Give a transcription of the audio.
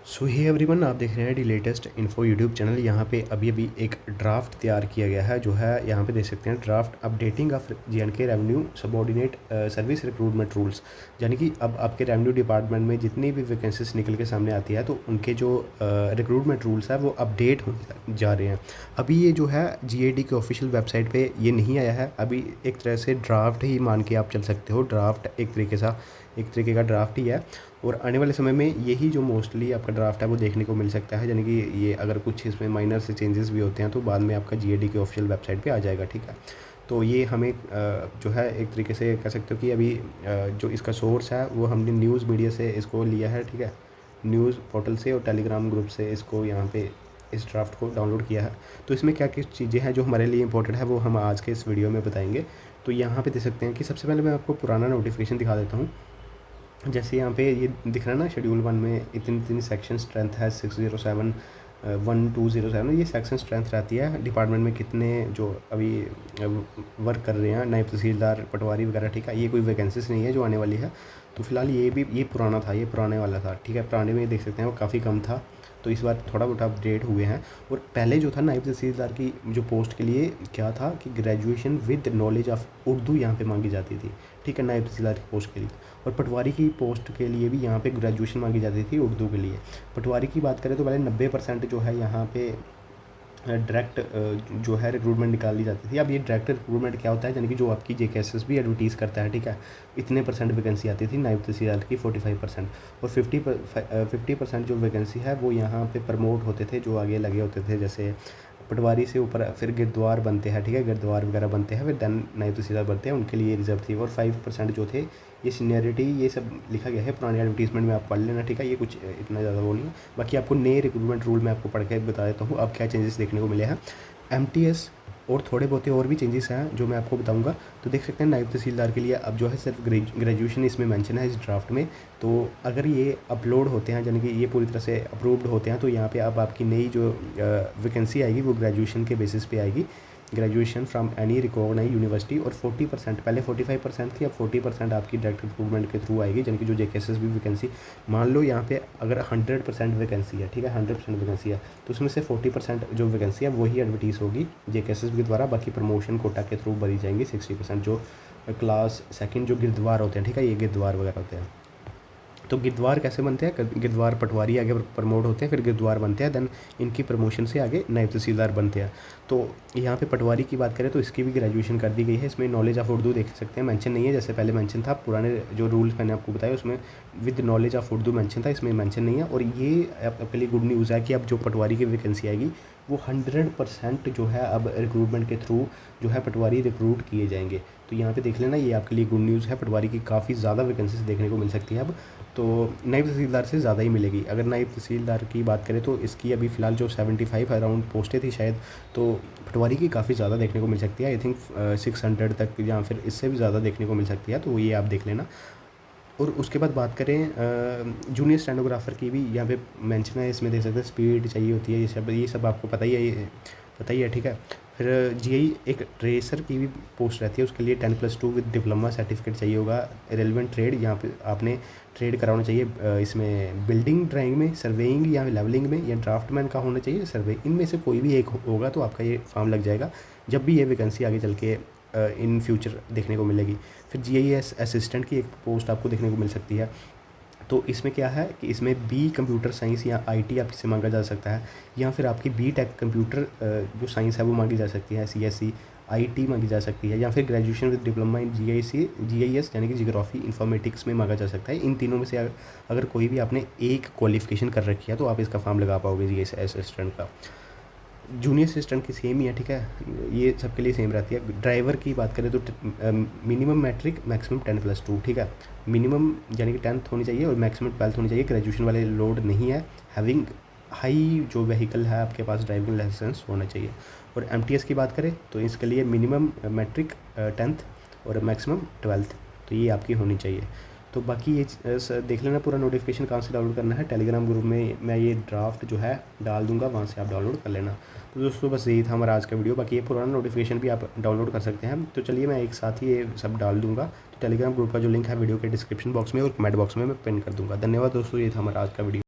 सो hey everyone, आप देख रहे हैं the latest info YouTube channel. यहाँ पे अभी अभी एक ड्राफ्ट तैयार किया गया है, जो है यहाँ पे देख सकते हैं draft updating of J&K revenue subordinate service recruitment rules. यानी कि अब आपके रेवेन्यू डिपार्टमेंट में जितनी भी वैकेंसीज निकल के सामने आती है तो उनके जो रिक्रूटमेंट रूल्स है वो अपडेट होने जा रहे हैं। अभी ये जो है GAD के ऑफिशियल वेबसाइट पर ये नहीं आया है, अभी एक तरह से ड्राफ्ट ही मान के आप चल सकते हो। ड्राफ्ट एक तरीके का ड्राफ्ट ही है, और आने वाले समय में यही जो मोस्टली आपका ड्राफ्ट है वो देखने को मिल सकता है। यानी कि ये अगर कुछ इसमें माइनर से चेंजेस भी होते हैं तो बाद में आपका GAD के ऑफिशियल वेबसाइट पे आ जाएगा, ठीक है। तो ये हमें जो है एक तरीके से कह सकते हो कि अभी जो इसका सोर्स है वो हमने न्यूज़ मीडिया से इसको लिया है, ठीक है, न्यूज़ पोर्टल से और टेलीग्राम ग्रुप से इसको यहाँ पे इस ड्राफ्ट को डाउनलोड किया है। तो इसमें क्या क्या चीज़ें हैं जो हमारे लिए इंपॉर्टेंट है वो हम आज के इस वीडियो में बताएंगे। तो यहाँ पे देख सकते हैं कि सबसे पहले मैं आपको पुराना नोटिफिकेशन दिखा देता हूँ। जैसे यहाँ पे ये दिख रहा है ना, शेड्यूल 1 में इतनी सेक्शन स्ट्रेंथ है 607 1207। ये सेक्शन स्ट्रेंथ रहती है डिपार्टमेंट में कितने जो अभी वर्क कर रहे हैं, नायब तहसीलदार, पटवारी वगैरह, ठीक है। ये कोई वैकेंसीज नहीं है जो आने वाली है। तो फिलहाल ये पुराना था, ये पुराने वाला था, ठीक है। पुराने में देख सकते हैं वो काफ़ी कम था, तो इस बार थोड़ा बहुत अपडेट हुए हैं। और पहले जो था नायब तहसीलदार की जो पोस्ट के लिए क्या था कि graduation with knowledge of Urdu यहाँ पे मांगी जाती थी, ठीक है, नायब तहसीलदार की पोस्ट के लिए। और पटवारी की पोस्ट के लिए भी यहाँ पे ग्रेजुएशन मांगी जाती थी उर्दू के लिए। पटवारी की बात करें तो पहले 90% जो है यहाँ पे डायरेक्ट जो है रिक्रूटमेंट निकाली जाती थी। अब ये डायरेक्ट रिक्रूटमेंट क्या होता है, यानी कि जो आपकी JKSS भी एडवर्टीज़ करता है, ठीक है। इतने परसेंट वैकेंसी आती थी नायब तहसीलदार की 45%, और 50% जो वैकेंसी है वो यहाँ पे प्रमोट होते थे, जो आगे लगे होते थे। जैसे पटवारी से ऊपर फिर गिरद्वार बनते हैं, ठीक है, गिरद्वार वगैरह बनते हैं, फिर देन नायब तहसीलदार बनते हैं, उनके लिए रिजर्व थी। और 5% जो थे ये सीनियरिटी, ये सब लिखा गया है पुरानी एडवर्टीजमेंट में, आप पढ़ लेना, ठीक है। ये कुछ इतना ज़्यादा वो नहीं है। बाकी आपको नए रिक्रूटमेंट रूल में आपको पढ़ के बता देता हूँ अब क्या चेंजेस देखने को मिले हैं। MTS और थोड़े बहुत और भी चेंजेस हैं जो मैं आपको बताऊंगा। तो देख सकते हैं नायब तहसीलदार के लिए अब जो है सिर्फ ग्रेजुएशन इसमें मेंशन है इस ड्राफ्ट में। तो अगर ये अपलोड होते हैं, यानी कि ये पूरी तरह से अप्रूव्ड होते हैं, तो यहाँ पे अब आपकी नई जो वैकेंसी आएगी वो ग्रेजुएशन के बेसिस पे आएगी, graduation from any recognised university. और 40%, पहले 45% थी, अब 40% आपकी डायरेक्ट रिक्रूटमेंट के थ्रू आएगी। यानी कि जो JKSS भी वैकेंसी, मान लो यहाँ पे अगर 100% वैकेंसी है, ठीक है, 100% वैकेंसी है, तो उसमें से 40% जो वैकेंसी है वही एडवर्टीज़ होगी JKSS के द्वारा। बाकी प्रमोशन कोटा के थ्रू भरी जाएंगी 60%, जो क्लास सेकंड जो गिरद्वार होते हैं, ठीक है, ये गिरद्वार वगैरह होते हैं। तो गिरद्वार कैसे बनते हैं, गिरद्वार पटवारी आगे प्रमोट होते हैं, फिर गिरद्वार बनते हैं, देन इनकी प्रमोशन से आगे नायब तहसीलदार बनते हैं। तो यहाँ पे पटवारी की बात करें तो इसकी भी ग्रेजुएशन कर दी गई है। इसमें नॉलेज ऑफ उर्दू देख सकते हैं, मेंशन नहीं है, जैसे पहले मेंशन था पुराने जो रूल्स मैंने आपको बताया उसमें with knowledge of Urdu mention था, इसमें मेंशन नहीं है। और ये आपके लिए गुड न्यूज़ है कि अब जो पटवारी की वैकेंसी आएगी वो 100% जो है अब रिक्रूटमेंट के थ्रू जो है पटवारी रिक्रूट किए जाएंगे। तो यहाँ पे देख लेना, ये आपके लिए गुड न्यूज़ है। पटवारी की काफ़ी ज़्यादा वैकेंसीज देखने को मिल सकती है अब, तो नायब तहसीलदार से ज़्यादा ही मिलेगी। अगर नायब तहसीलदार की बात करें तो इसकी अभी फ़िलहाल जो 75 अराउंड पोस्टें थी शायद, तो पटवारी की काफ़ी ज़्यादा देखने को मिल सकती है। आई थिंक 600 तक या फिर इससे भी ज़्यादा देखने को मिल सकती है, तो ये आप देख लेना। और उसके बाद बात करें जूनियर स्टेनोग्राफर की भी यहाँ पे मेंशन है, इसमें देख सकते हैं स्पीड चाहिए होती है, ये सब आपको पता ही है, ठीक है। फिर GI एक ट्रेसर की भी पोस्ट रहती है, उसके लिए 10+2 विद डिप्लोमा सर्टिफिकेट चाहिए होगा। रेलिवेंट ट्रेड, यहाँ पे आपने ट्रेड कराना चाहिए इसमें बिल्डिंग ड्राइंग में, सर्वेइंग या लेवलिंग में, या ड्राफ्टमैन का होना चाहिए, सर्वे, इनमें से कोई भी एक होगा तो आपका ये फॉर्म लग जाएगा जब भी ये वैकेंसी आगे चल के इन फ्यूचर देखने को मिलेगी। फिर GIS असिस्टेंट की एक पोस्ट आपको देखने को मिल सकती है। तो इसमें क्या है कि इसमें B कंप्यूटर साइंस या IT आपसे मांगा जा सकता है, या फिर आपकी B.Tech कंप्यूटर जो साइंस है वो मांगी जा सकती है, CSE IT मांगी जा सकती है, या फिर graduation with diploma in GIS यानी कि जियोग्राफी इंफॉर्मेटिक्स में मांगा जा सकता है। इन तीनों में से अगर कोई भी आपने एक क्वालिफिकेशन कर रखी है तो आप इसका फॉर्म लगा पाओगे GIS असिस्टेंट का। जूनियर असिस्टेंट की सेम ही है, ठीक है, ये सबके लिए सेम रहती है। ड्राइवर की बात करें तो मिनिमम मैट्रिक मैक्सिमम 10+2, ठीक है, मिनिमम यानी कि 10th होनी चाहिए और मैक्सिमम 12th होनी चाहिए। ग्रेजुएशन वाले लोड नहीं है। हैविंग हाई जो व्हीकल है आपके पास ड्राइविंग लाइसेंस होना चाहिए। और MTS की बात करें तो इसके लिए मिनिमम मैट्रिक 10th और मैक्सिमम 12th, तो ये आपकी होनी चाहिए। तो बाकी ये देख लेना पूरा नोटिफिकेशन कहाँ से डाउनलोड करना है। टेलीग्राम ग्रुप में मैं ये ड्राफ्ट जो है डाल दूंगा, वहाँ से आप डाउनलोड कर लेना। तो दोस्तों बस यही था हमारा आज का वीडियो। बाकी ये पुराना नोटिफिकेशन भी आप डाउनलोड कर सकते हैं। तो चलिए मैं एक साथ ही ये सब डाल दूंगा। तो टेलीग्राम ग्रुप का जो लिंक है वीडियो के डिस्क्रिप्शन बॉक्स में और कमेंट बॉक्स में मैं पिन कर दूंगा। धन्यवाद दोस्तों, ये था हमारा आज का वीडियो।